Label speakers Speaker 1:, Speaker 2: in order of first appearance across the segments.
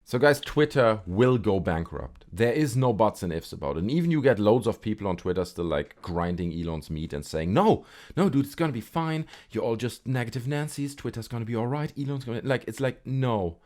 Speaker 1: So guys, Twitter will go bankrupt. There is no buts and ifs about it. And even you get loads of people on Twitter still like grinding Elon's meat and saying, no, dude, it's gonna be fine. You're all just negative Nancy's. Twitter's gonna be all right. Elon's gonna, it's like, no,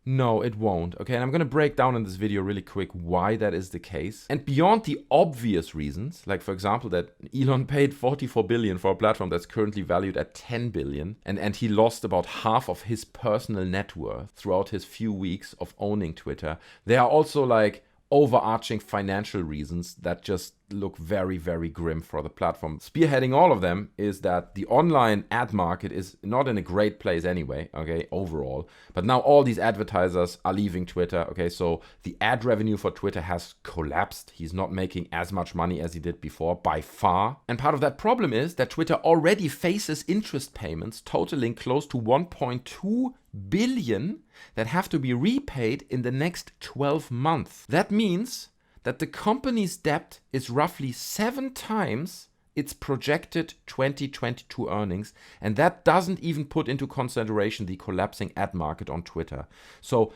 Speaker 1: it won't. Okay, and I'm going to break down in this video really quick why that is the case. And beyond the obvious reasons, like for example, that Elon paid 44 billion for a platform that's currently valued at 10 billion, and he lost about half of his personal net worth throughout his few weeks of owning Twitter. There are also like overarching financial reasons that just look very, very grim for the platform. Spearheading all of them is that the online ad market is not in a great place anyway, okay, overall. But now all these advertisers are leaving Twitter, okay, so the ad revenue for Twitter has collapsed. He's not making as much money as he did before, by far. And part of that problem is that Twitter already faces interest payments totaling close to 1.2 billion that have to be repaid in the next 12 months. That means that the company's debt is roughly 7 times its projected 2022 earnings, and that doesn't even put into consideration the collapsing ad market on Twitter. So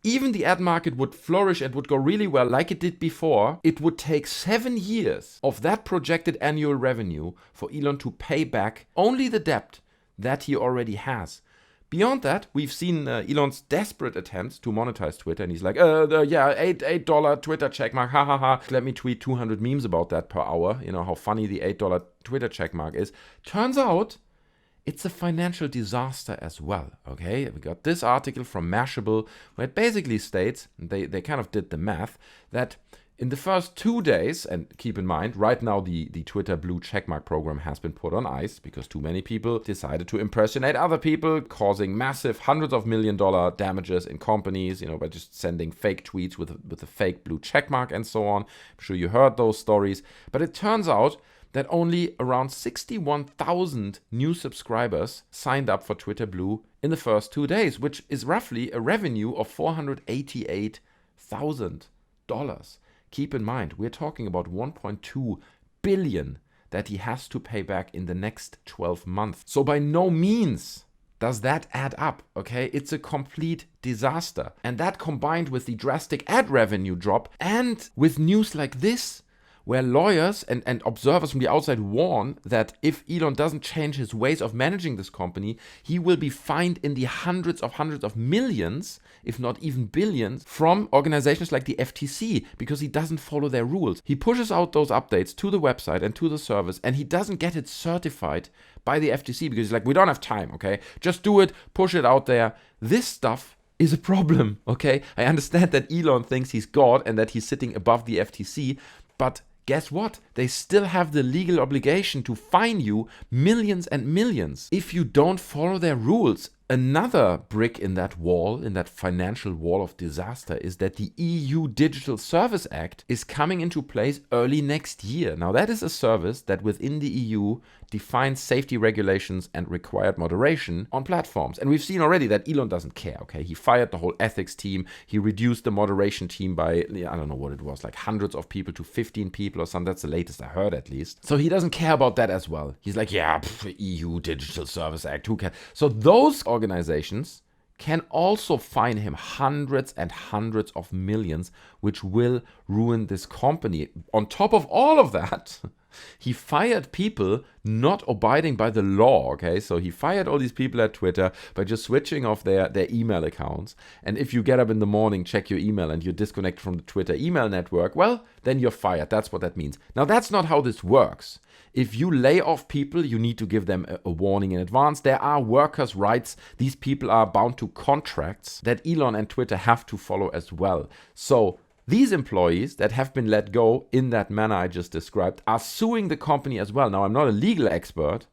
Speaker 1: even the ad market would flourish and would go really well like it did before, it would take 7 years of that projected annual revenue for Elon to pay back only the debt that he already has. Beyond that, we've seen Elon's desperate attempts to monetize Twitter, and he's like, $8 Twitter checkmark, ha. Let me tweet 200 memes about that per hour, you know, how funny the $8 Twitter checkmark is. Turns out, it's a financial disaster as well, okay? We got this article from Mashable, where it basically states, they kind of did the math, that in the first 2 days, and keep in mind, right now the Twitter blue checkmark program has been put on ice because too many people decided to impersonate other people, causing massive hundreds of $1 million damages in companies, you know, by just sending fake tweets with a fake blue checkmark and so on. I'm sure you heard those stories. But it turns out that only around 61,000 new subscribers signed up for Twitter Blue in the first 2 days, which is roughly a revenue of $488,000. Keep in mind, we're talking about 1.2 billion that he has to pay back in the next 12 months. So by no means does that add up, okay? It's a complete disaster. And that combined with the drastic ad revenue drop and with news like this, where lawyers and observers from the outside warn that if Elon doesn't change his ways of managing this company, he will be fined in the hundreds of millions, if not even billions, from organizations like the FTC because he doesn't follow their rules. He pushes out those updates to the website and to the servers, and he doesn't get it certified by the FTC because he's like, we don't have time, okay? Just do it, push it out there. This stuff is a problem, okay? I understand that Elon thinks he's God and that he's sitting above the FTC, but guess what? They still have the legal obligation to fine you millions and millions if you don't follow their rules. Another brick in that wall, in that financial wall of disaster, is that the EU Digital Service Act is coming into place early next year. Now, that is a service that within the EU defines safety regulations and required moderation on platforms. And we've seen already that Elon doesn't care, okay? He fired the whole ethics team. He reduced the moderation team by, I don't know what it was, like hundreds of people to 15 people or something. That's the latest I heard, at least. So he doesn't care about that as well. He's like, EU Digital Service Act, who cares? So those organizations can also fine him hundreds and hundreds of millions, which will ruin this company. On top of all of that, he fired people not abiding by the law, okay? So he fired all these people at Twitter by just switching off their email accounts. And if you get up in the morning, check your email, and you're disconnected from the Twitter email network, well, then you're fired. That's what that means. Now, that's not how this works. If you lay off people, you need to give them a warning in advance. There are workers' rights. These people are bound to contracts that Elon and Twitter have to follow as well. So these employees that have been let go in that manner I just described are suing the company as well. Now, I'm not a legal expert,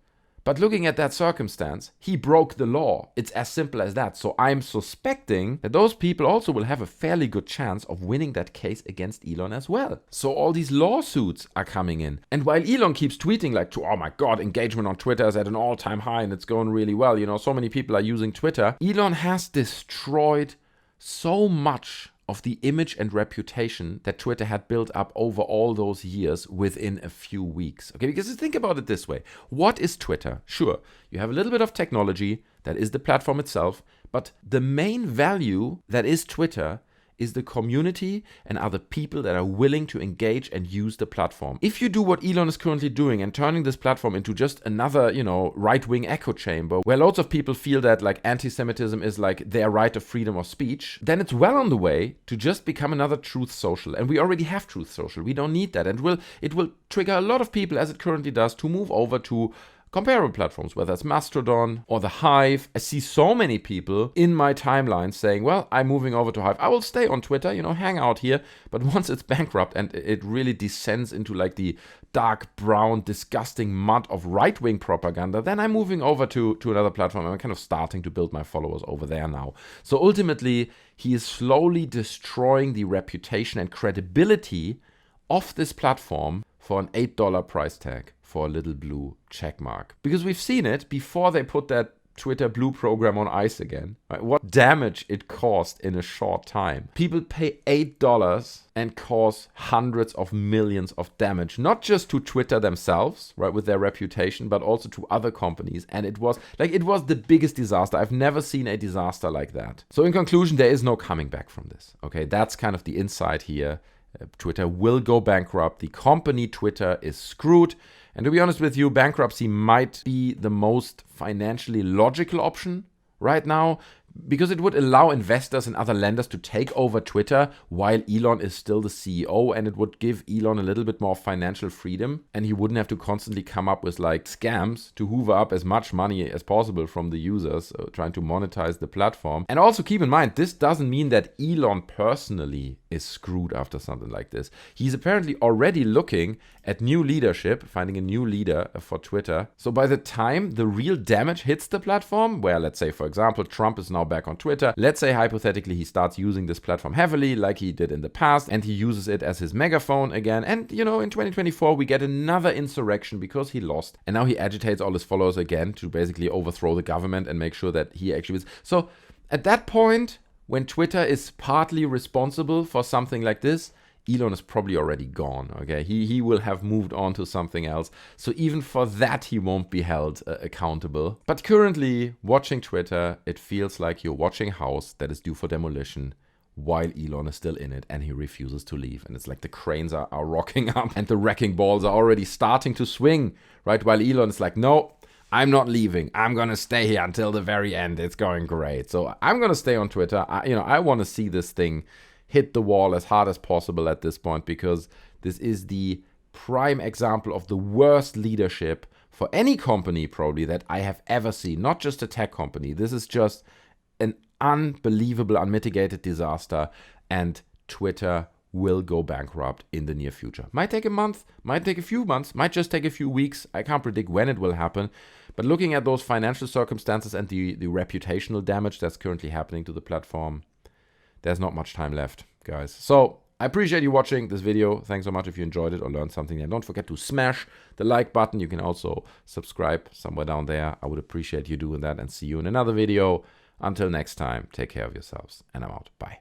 Speaker 1: but looking at that circumstance, he broke the law. It's as simple as that. So I'm suspecting that those people also will have a fairly good chance of winning that case against Elon as well. So all these lawsuits are coming in. And while Elon keeps tweeting like, oh my God, engagement on Twitter is at an all-time high and it's going really well, you know, so many people are using Twitter, Elon has destroyed so much of the image and reputation that Twitter had built up over all those years within a few weeks. Okay, because think about it this way. What is Twitter? Sure, you have a little bit of technology, that is the platform itself, But the main value that is Twitter is the community and are the people that are willing to engage and use the platform. If you do what Elon is currently doing and turning this platform into just another, right-wing echo chamber where loads of people feel that like anti-Semitism is like their right of freedom of speech, then it's well on the way to just become another Truth Social. And we already have Truth Social. We don't need that. And it will trigger a lot of people, as it currently does, to move over to comparable platforms, whether it's Mastodon or the Hive. I see so many people in my timeline saying, well, I'm moving over to Hive. I will stay on Twitter, hang out here. But once it's bankrupt and it really descends into like the dark brown, disgusting mud of right-wing propaganda, then I'm moving over to another platform. I'm kind of starting to build my followers over there now. So ultimately, he is slowly destroying the reputation and credibility of this platform for an $8 price tag for a little blue check mark. Because we've seen it before they put that Twitter Blue program on ice again. Right? What damage it caused in a short time. People pay $8 and cause hundreds of millions of damage, not just to Twitter themselves, right, with their reputation, but also to other companies. And it was the biggest disaster. I've never seen a disaster like that. So in conclusion, there is no coming back from this. Okay, that's kind of the insight here. Twitter will go bankrupt. The company Twitter is screwed. And to be honest with you, bankruptcy might be the most financially logical option right now, because it would allow investors and other lenders to take over Twitter while Elon is still the CEO, and it would give Elon a little bit more financial freedom, and he wouldn't have to constantly come up with like scams to hoover up as much money as possible from the users trying to monetize the platform. And also keep in mind, this doesn't mean that Elon personally is screwed after something like this. He's apparently already looking at new leadership, finding a new leader for Twitter. So by the time the real damage hits the platform, where let's say, for example, Trump is now back on Twitter, let's say hypothetically he starts using this platform heavily like he did in the past, and he uses it as his megaphone again, and in 2024 we get another insurrection because he lost, and now he agitates all his followers again to basically overthrow the government and make sure that he actually is. So at that point, when Twitter is partly responsible for something like this, Elon is probably already gone, okay? He will have moved on to something else. So even for that, he won't be held accountable. But currently, watching Twitter, it feels like you're watching a house that is due for demolition while Elon is still in it and he refuses to leave. And it's like the cranes are rocking up and the wrecking balls are already starting to swing, right? While Elon is like, no, I'm not leaving. I'm going to stay here until the very end. It's going great. So I'm going to stay on Twitter. I want to see this thing hit the wall as hard as possible at this point, because this is the prime example of the worst leadership for any company probably that I have ever seen, not just a tech company. This is just an unbelievable, unmitigated disaster, and Twitter will go bankrupt in the near future. Might take a month, might take a few months, might just take a few weeks. I can't predict when it will happen. But looking at those financial circumstances and the reputational damage that's currently happening to the platform, there's not much time left, guys. So I appreciate you watching this video. Thanks so much if you enjoyed it or learned something. And don't forget to smash the like button. You can also subscribe somewhere down there. I would appreciate you doing that, and see you in another video. Until next time, take care of yourselves, and I'm out. Bye.